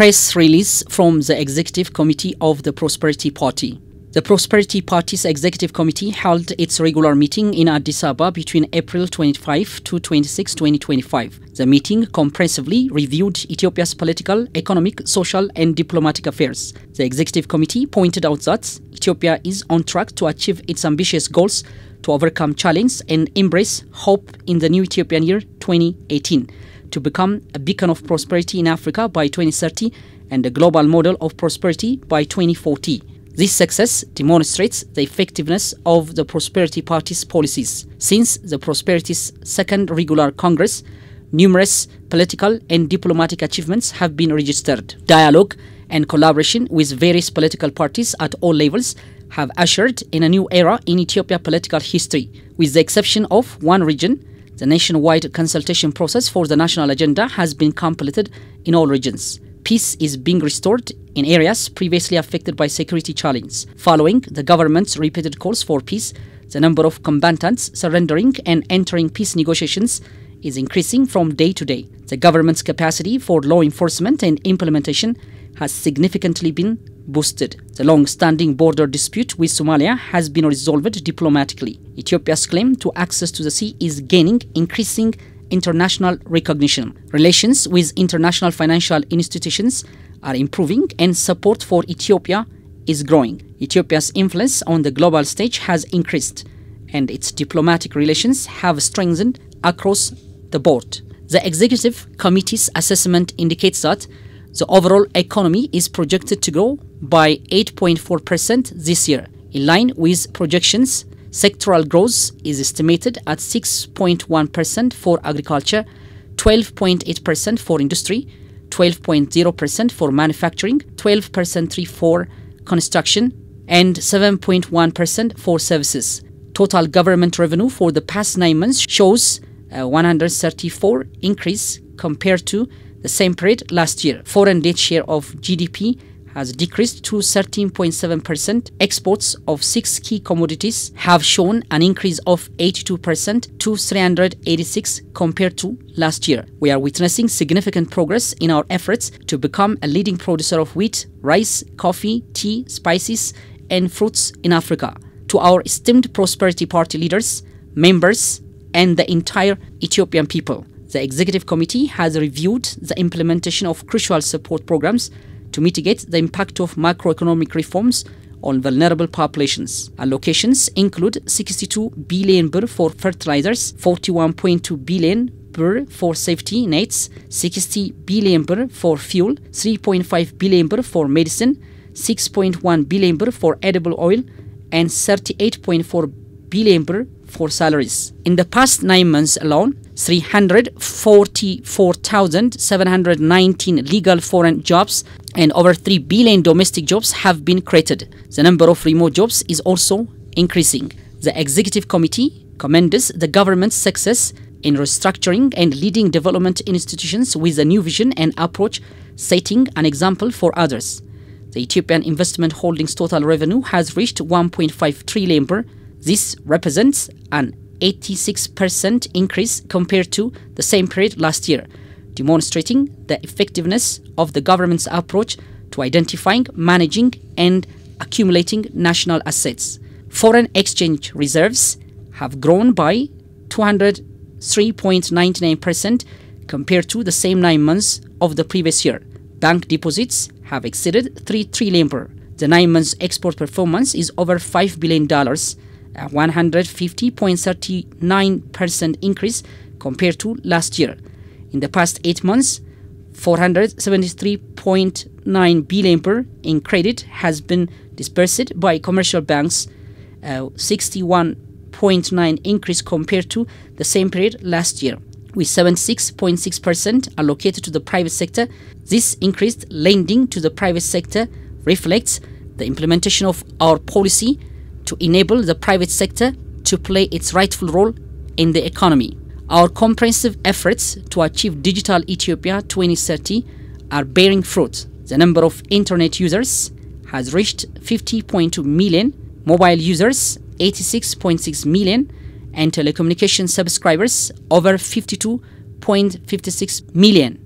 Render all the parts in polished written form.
Press release from the Executive Committee of the Prosperity Party. The Prosperity Party's Executive Committee held its regular meeting in Addis Ababa between April 25 to 26, 2025. The meeting comprehensively reviewed Ethiopia's political, economic, social, and diplomatic affairs. The Executive Committee pointed out that Ethiopia is on track to achieve its ambitious goals to overcome challenge and embrace hope in the new Ethiopian year 2018, to become a beacon of prosperity in Africa by 2030 and a global model of prosperity by 2040. This success demonstrates the effectiveness of the Prosperity Party's policies. Since the Prosperity's second regular Congress, numerous political and diplomatic achievements have been registered. Dialogue and collaboration with various political parties at all levels have ushered in a new era in Ethiopia political history. With the exception of one region, the nationwide consultation process for the national agenda has been completed in all regions. Peace is being restored in areas previously affected by security challenges. Following the government's repeated calls for peace, the number of combatants surrendering and entering peace negotiations is increasing from day to day. The government's capacity for law enforcement and implementation has significantly been boosted. The long-standing border dispute with Somalia has been resolved diplomatically. Ethiopia's claim to access to the sea is gaining increasing international recognition. Relations with international financial institutions are improving and support for Ethiopia is growing. Ethiopia's influence on the global stage has increased and its diplomatic relations have strengthened across the board. The Executive Committee's assessment indicates that the overall economy is projected to grow by 8.4% this year. In line with projections, sectoral growth is estimated at 6.1% for agriculture, 12.8% for industry, 12.0% for manufacturing, 12% for construction, and 7.1% for services. Total government revenue for the past 9 months shows a 134 increase compared to the same period last year. Foreign debt share of GDP has decreased to 13.7%. Exports of 6 key commodities have shown an increase of 82% to 386 compared to last year. We are witnessing significant progress in our efforts to become a leading producer of wheat, rice, coffee, tea, spices, and fruits in Africa. To our esteemed Prosperity Party leaders, members, and the entire Ethiopian people, the Executive Committee has reviewed the implementation of crucial support programs to mitigate the impact of macroeconomic reforms on vulnerable populations. Allocations include 62 billion birr for fertilizers, 41.2 billion birr for safety nets, 60 billion birr for fuel, 3.5 billion birr for medicine, 6.1 billion birr for edible oil, and 38.4 billion birr for salaries. In the past 9 months alone, 344,719 legal foreign jobs and over 3 billion domestic jobs have been created. The number of remote jobs is also increasing. The Executive Committee commends the government's success in restructuring and leading development institutions with a new vision and approach, setting an example for others. The Ethiopian Investment Holdings total revenue has reached 1.5 trillion birr. This represents an 86% increase compared to the same period last year, demonstrating the effectiveness of the government's approach to identifying, managing, and accumulating national assets. Foreign exchange reserves have grown by 203.99% compared to the same 9 months of the previous year. Bank deposits have exceeded 3 trillion birr. The 9 months export performance is over $5 billion, a 150.39% increase compared to last year. In the past 8 months, 473.9 billion birr in credit has been dispersed by commercial banks, a 61.9% increase compared to the same period last year. With 76.6% allocated to the private sector, this increased lending to the private sector reflects the implementation of our policy to enable the private sector to play its rightful role in the economy. Our comprehensive efforts to achieve Digital Ethiopia 2030 are bearing fruit. The number of internet users has reached 50.2 million, mobile users 86.6 million, and telecommunication subscribers over 52.56 million.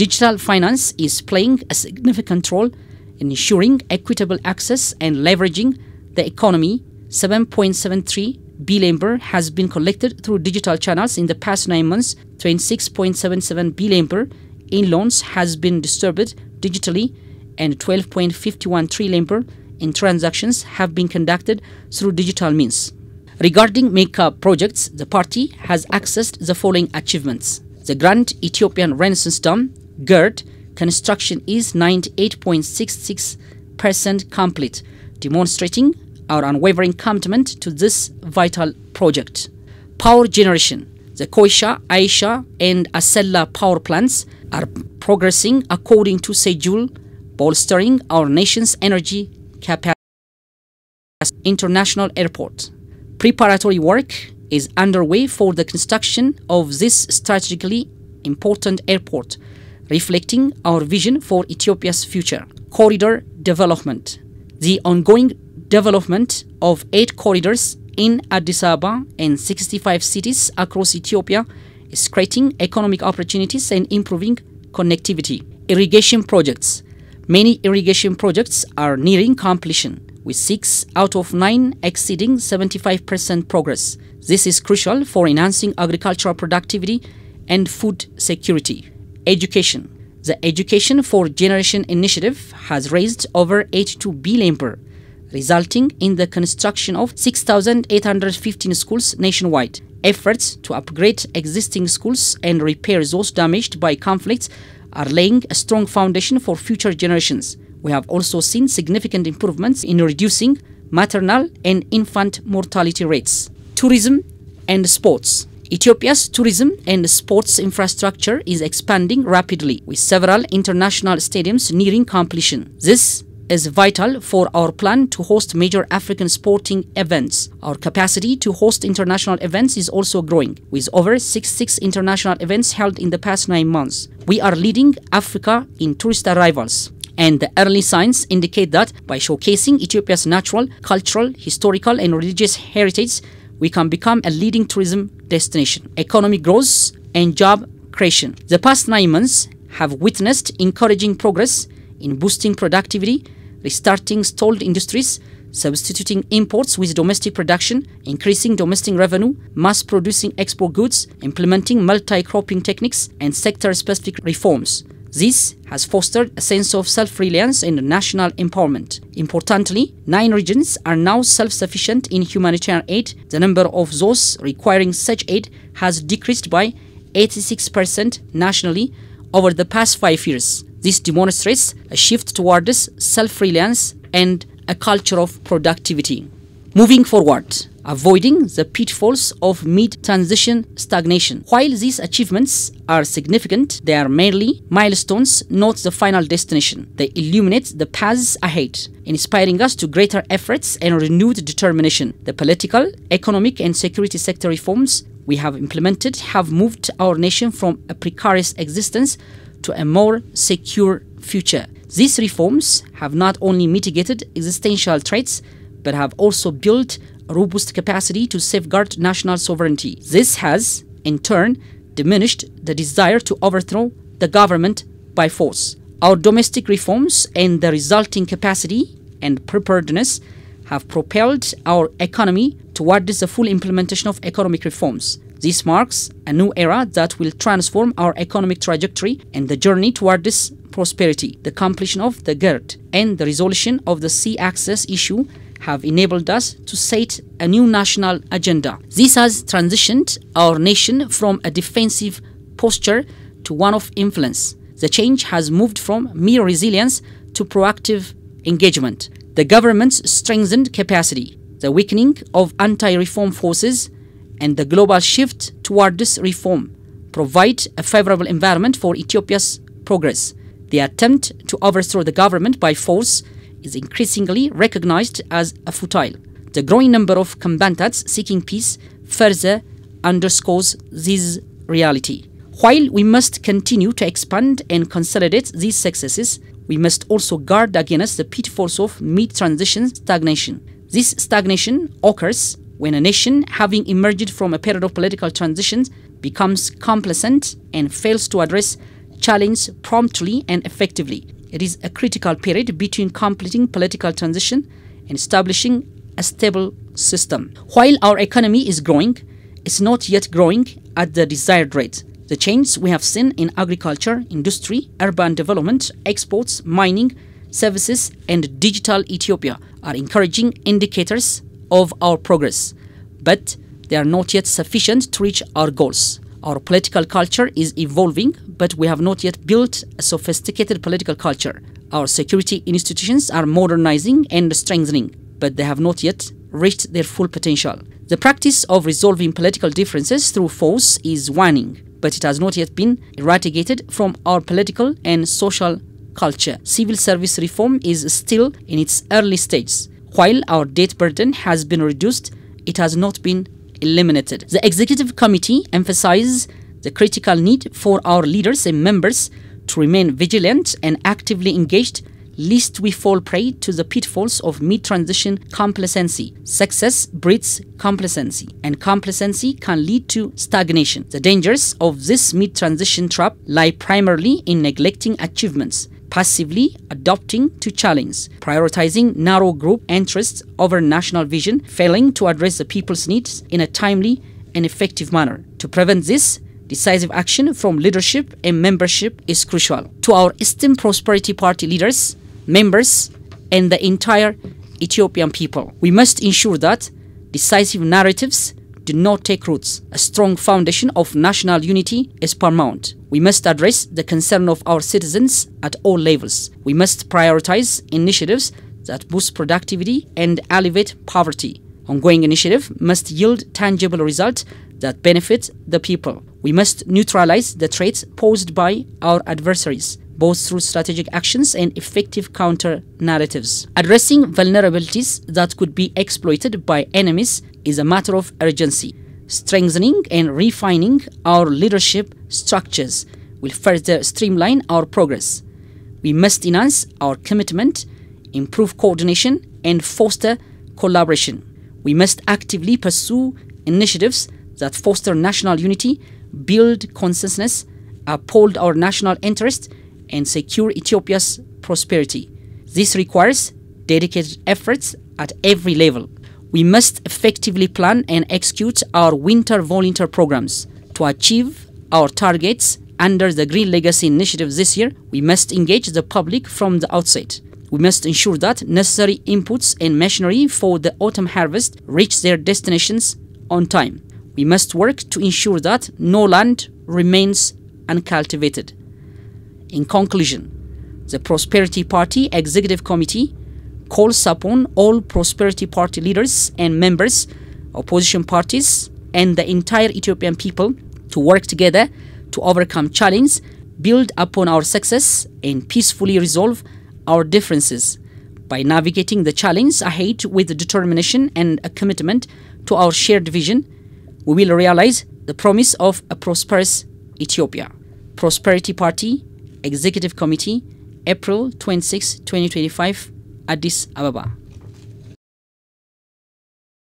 Digital finance is playing a significant role in ensuring equitable access and leveraging the economy. 7.73 billion has been collected through digital channels in the past 9 months. 26.77 billion in loans has been distributed digitally, and 12.51 trillion in transactions have been conducted through digital means. Regarding mega projects, the party has accessed the following achievements. The Grand Ethiopian Renaissance Dam, GERD, construction is 98.66% complete, demonstrating our unwavering commitment to this vital project. Power generation. The Koisha, Aisha, and Asella power plants are progressing according to schedule, bolstering our nation's energy capacity. International Airport. Preparatory work is underway for the construction of this strategically important airport, reflecting our vision for Ethiopia's future. Corridor development. The ongoing development of 8 corridors in Addis Ababa and 65 cities across Ethiopia is creating economic opportunities and improving connectivity. Irrigation projects. Many irrigation projects are nearing completion, with 6 out of 9 exceeding 75% progress. This is crucial for enhancing agricultural productivity and food security. Education. The Education for Generation initiative has raised over 82 billion, resulting in the construction of 6,815 schools nationwide. Efforts to upgrade existing schools and repair those damaged by conflicts are laying a strong foundation for future generations. We have also seen significant improvements in reducing maternal and infant mortality rates. Tourism and sports. Ethiopia's tourism and sports infrastructure is expanding rapidly, with several international stadiums nearing completion. This is vital for our plan to host major African sporting events. Our capacity to host international events is also growing, with over 66 international events held in the past 9 months. We are leading Africa in tourist arrivals, and the early signs indicate that by showcasing Ethiopia's natural, cultural, historical, and religious heritage, we can become a leading tourism destination. Economic growth and job creation. The past 9 months have witnessed encouraging progress in boosting productivity, restarting stalled industries, substituting imports with domestic production, increasing domestic revenue, mass-producing export goods, implementing multi-cropping techniques, and sector-specific reforms. This has fostered a sense of self-reliance and national empowerment. Importantly, 9 regions are now self-sufficient in humanitarian aid. The number of those requiring such aid has decreased by 86% nationally over the past 5 years. This demonstrates a shift towards self-reliance and a culture of productivity. Moving forward, avoiding the pitfalls of mid-transition stagnation. While these achievements are significant, they are merely milestones, not the final destination. They illuminate the paths ahead, inspiring us to greater efforts and renewed determination. The political, economic, and security sector reforms we have implemented have moved our nation from a precarious existence to a more secure future. These reforms have not only mitigated existential threats, but have also built a robust capacity to safeguard national sovereignty. This has, in turn, diminished the desire to overthrow the government by force. Our domestic reforms and the resulting capacity and preparedness have propelled our economy towards the full implementation of economic reforms. This marks a new era that will transform our economic trajectory and the journey toward this prosperity. The completion of the GERD and the resolution of the sea access issue have enabled us to set a new national agenda. This has transitioned our nation from a defensive posture to one of influence. The change has moved from mere resilience to proactive engagement. The government's strengthened capacity, the weakening of anti-reform forces, and the global shift towards reform provide a favorable environment for Ethiopia's progress. The attempt to overthrow the government by force is increasingly recognized as a futile. The growing number of combatants seeking peace further underscores this reality. While we must continue to expand and consolidate these successes, we must also guard against the pitfalls of mid-transition stagnation. This stagnation occurs when a nation, having emerged from a period of political transitions, becomes complacent and fails to address challenge promptly and effectively. It is a critical period between completing political transition and establishing a stable system. While our economy is growing, it's not yet growing at the desired rate. The changes we have seen in agriculture, industry, urban development, exports, mining, services, and digital Ethiopia are encouraging indicators of our progress, but they are not yet sufficient to reach our goals. Our political culture is evolving, but we have not yet built a sophisticated political culture. Our security institutions are modernizing and strengthening, but they have not yet reached their full potential. The practice of resolving political differences through force is waning, but it has not yet been eradicated from our political and social culture. Civil service reform is still in its early stages. While our debt burden has been reduced, it has not been eliminated. The Executive Committee emphasizes the critical need for our leaders and members to remain vigilant and actively engaged, lest we fall prey to the pitfalls of mid-transition complacency. Success breeds complacency, and complacency can lead to stagnation. The dangers of this mid-transition trap lie primarily in neglecting achievements, passively adopting to challenge, prioritizing narrow group interests over national vision, failing to address the people's needs in a timely and effective manner. To prevent this, decisive action from leadership and membership is crucial. To our esteemed Prosperity Party leaders, members, and the entire Ethiopian people, we must ensure that decisive narratives do not take roots. A strong foundation of national unity is paramount. We must address the concern of our citizens at all levels. We must prioritize initiatives that boost productivity and alleviate poverty. Ongoing initiatives must yield tangible results that benefit the people. We must neutralize the threats posed by our adversaries, both through strategic actions and effective counter-narratives. Addressing vulnerabilities that could be exploited by enemies is a matter of urgency. Strengthening and refining our leadership structures will further streamline our progress. We must enhance our commitment, improve coordination, and foster collaboration. We must actively pursue initiatives that foster national unity, build consensus, uphold our national interest, and secure Ethiopia's prosperity. This requires dedicated efforts at every level. We must effectively plan and execute our winter volunteer programs. To achieve our targets under the Green Legacy Initiative this year, we must engage the public from the outset. We must ensure that necessary inputs and machinery for the autumn harvest reach their destinations on time. We must work to ensure that no land remains uncultivated. In conclusion, the Prosperity Party Executive Committee calls upon all Prosperity Party leaders and members, opposition parties, and the entire Ethiopian people to work together to overcome challenges, build upon our success, and peacefully resolve our differences. By navigating the challenge ahead with determination and a commitment to our shared vision, we will realize the promise of a prosperous Ethiopia. Prosperity Party Executive Committee, April 26, 2025, Addis Ababa.